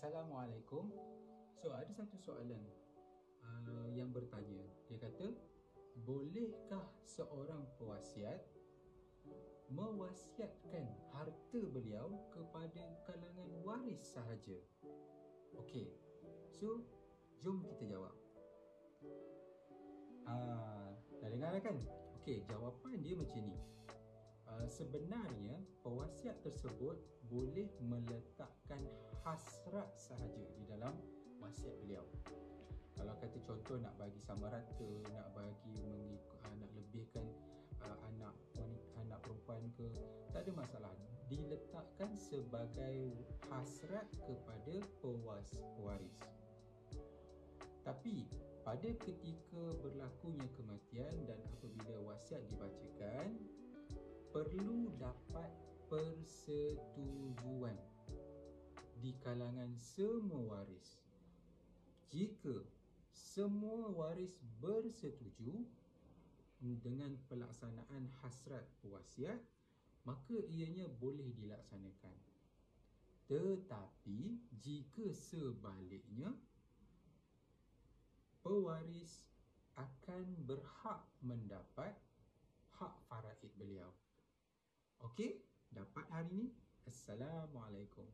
Assalamualaikum. So ada satu soalan yang bertanya. Dia kata, bolehkah seorang pewasiat mewasiatkan harta beliau kepada kalangan waris sahaja? Okey. So jom kita jawab. Dah dengar kan? Okey, jawapan dia macam ni. Sebenarnya pewasiat tersebut boleh meletakkan hasrat sahaja di dalam wasiat beliau. Kalau kata contoh nak bagi sama rata, nak bagi nak lebihkan anak wanita, anak perempuan ke, tak ada masalah. Diletakkan sebagai hasrat kepada pewaris. Tapi pada ketika berlakunya kematian dan apabila wasiat dibacakan, perlu dapat persetujuan di kalangan semua waris. Jika semua waris bersetuju dengan pelaksanaan hasrat pewasiat, maka ianya boleh dilaksanakan. Tetapi jika sebaliknya, pewaris akan berhak mendapat hak faraid beliau. Okey, dapat hari ni. Assalamualaikum.